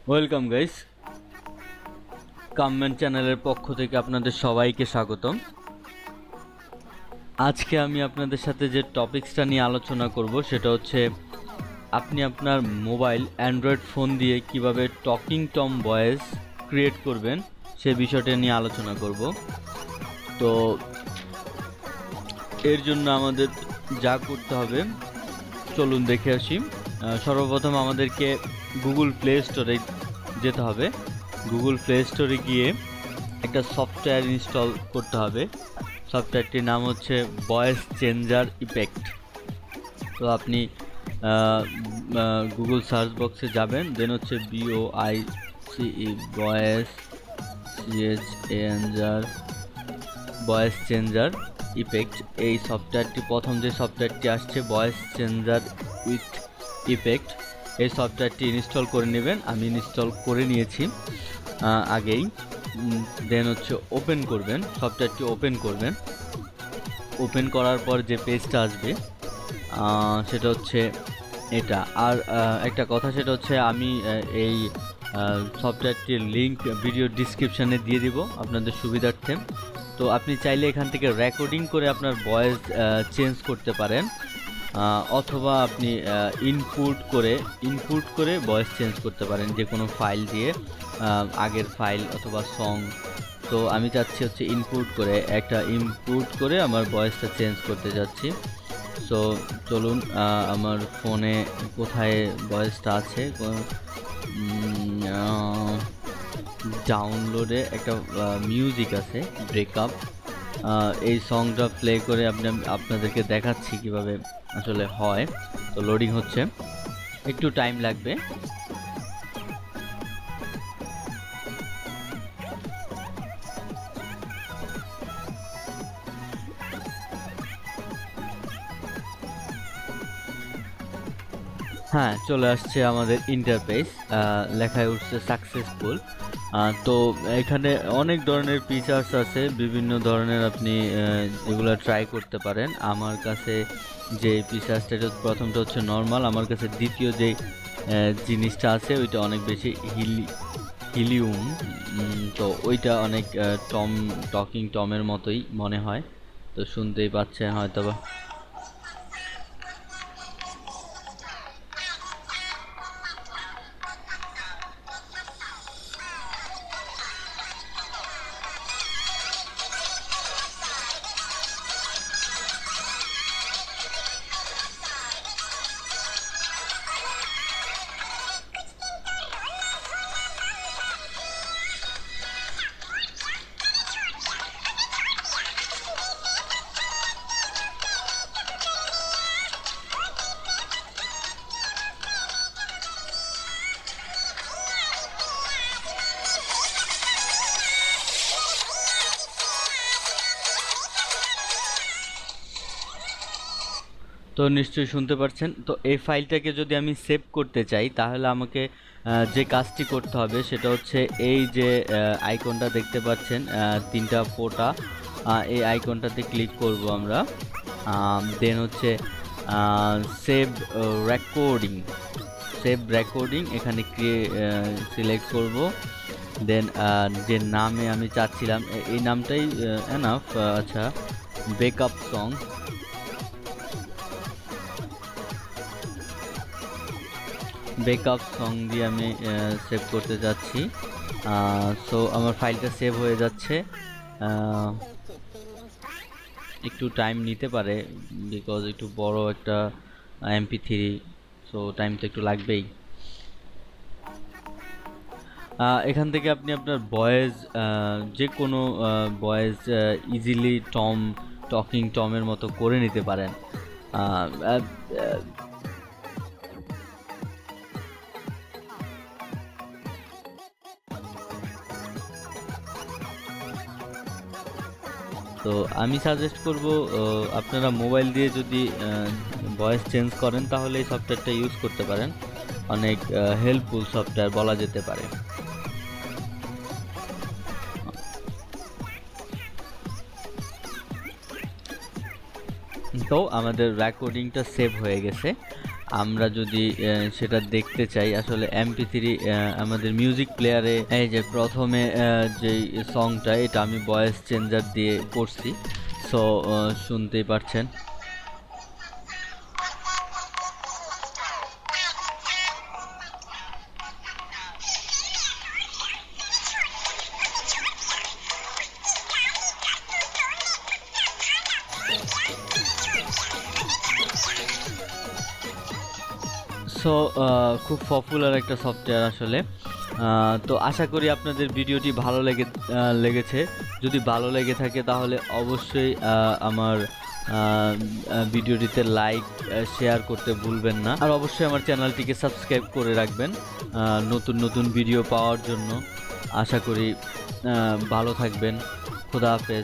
Welcome guys, কামম্যান চ্যানেলের পক্ষ থেকে আপনাদের সবাইকে স্বাগতম। আজকে আমি আপনাদের সাথে যে টপিকসটা নিয়ে আলোচনা করব সেটা হচ্ছে আপনি আপনার মোবাইল অ্যান্ড্রয়েড ফোন দিয়ে কিভাবে টকিং টম ভয়েস ক্রিয়েট করবেন সে বিষয়টা নিয়ে আলোচনা করব। তো এর জন্য আমাদের যা করতে হবে চলুন দেখে আসি। সর্বপ্রথম আমাদেরকে গুগল প্লে স্টোরে যেতে হবে। গুগল প্লে স্টোরে গিয়ে একটা সফটওয়্যার ইনস্টল করতে হবে। সফটওয়্যারটির নাম হচ্ছে ভয়েস চেঞ্জার ইফেক্ট। তো আপনি গুগল সার্চ বক্সে যাবেন, দেন হচ্ছে BOICE voice voice changer effect. এই সফটওয়্যারটি প্রথম যে সফটওয়্যারটি আসছে ভয়েস চেঞ্জার উইথ ইফেক্ট, এই সফটওয়্যারটি ইনস্টল করে নেবেন। আমি ইনস্টল করে নিয়েছি আগেই। দেন হচ্ছে ওপেন করবেন, সফটওয়্যারটি ওপেন করবেন। ওপেন করার পর যে পেজটা আসবে সেটা হচ্ছে এটা। আর একটা কথা, সেটা হচ্ছে আমি এই সফটওয়্যারটির লিঙ্ক ভিডিও ডিসক্রিপশানে দিয়ে দিব আপনাদের সুবিধার্থে। তো আপনি চাইলে এখান থেকে রেকর্ডিং করে আপনার ভয়েস চেঞ্জ করতে পারেন, অথবা আপনি ইনপুট করে ভয়েস চেঞ্জ করতে পারেন যে কোনো ফাইল দিয়ে, আগের ফাইল অথবা সং। তো আমি চাচ্ছি হচ্ছে ইনপুট করে আমার ভয়েসটা চেঞ্জ করতে যাচ্ছি। সো চলুন, আমার ফোনে কোথায় ভয়েসটা আছে, ডাউনলোডে একটা মিউজিক আছে, ব্রেকআপ। এই সংটা প্লে করে আপনাদেরকে দেখাচ্ছি কিভাবে আসলে হয়। তো লোডিং হচ্ছে, একটু টাইম লাগবে। হ্যাঁ, চলে আসছে আমাদের ইন্টারফেস, লেখায় উঠছে সাকসেসফুল। তো এখানে অনেক ধরনের ফিচার্স আছে, বিভিন্ন ধরনের আপনি এগুলো ট্রাই করতে পারেন। আমার কাছে যে ফিচার্সটা, প্রথমটা হচ্ছে নর্মাল। আমার কাছে দ্বিতীয় যে জিনিসটা আছে ওইটা অনেক বেশি হিলিউম। তো ওইটা অনেক টকিং টমের মতোই মনে হয়। তো শুনতেই পাচ্ছেন হয়তোবা। তো নিশ্চয়ই শুনতে পাচ্ছেন। তো এই ফাইলটাকে যদি আমি সেভ করতে চাই তাহলে আমাকে যে কাজটি করতে হবে সেটা হচ্ছে এই যে আইকনটা দেখতে পাচ্ছেন, তিনটা ফোঁটা, এই আইকনটাতে ক্লিক করব আমরা। দেন হচ্ছে সেভ রেকর্ডিং এখানে সিলেক্ট করব। দেন যে নামে আমি চাচ্ছিলাম এই নামটাই এনাফ। আচ্ছা, ব্রেকআপ সং। দিয়ে আমি সেভ করতে যাচ্ছি। সো আমার ফাইলটা সেভ হয়ে যাচ্ছে। একটু টাইম নিতে পারে, বিকজ একটু বড় একটা MP3, সো টাইম তো একটু লাগবেই। এখান থেকে আপনি আপনার ভয়েস, যে কোনো ভয়েস ইজিলি টকিং টমের মতো করে নিতে পারেন। তো আমি সাজেস্ট করব আপনারা মোবাইল দিয়ে যদি ভয়েস চেঞ্জ করেন তাহলে এই সফটওয়্যারটা ইউজ করতে পারেন। অনেক হেল্পফুল সফটওয়্যার বলা যেতে পারে। তো আমাদের রেকর্ডিংটা সেভ হয়ে গেছে। আমরা যদি সেটা দেখতে চাই, আসলে MP3 আমাদের মিউজিক প্লেয়ারে এই যে প্রথমে যে সংটা, এটা আমি ভয়েস চেঞ্জার দিয়ে করছি, সো শুনতেই পারছেন। সো খুব পপুলার একটা সফটওয়্যার আসলে। তো আশা করি আপনাদের ভিডিওটি ভালো লেগেছে। যদি ভালো লেগে থাকে তাহলে অবশ্যই আমার ভিডিওটিতে লাইক শেয়ার করতে ভুলবেন না, আর অবশ্যই আমার চ্যানেলটিকে সাবস্ক্রাইব করে রাখবেন নতুন নতুন ভিডিও পাওয়ার জন্য। আশা করি ভালো থাকবেন। খোদা হাফেজ।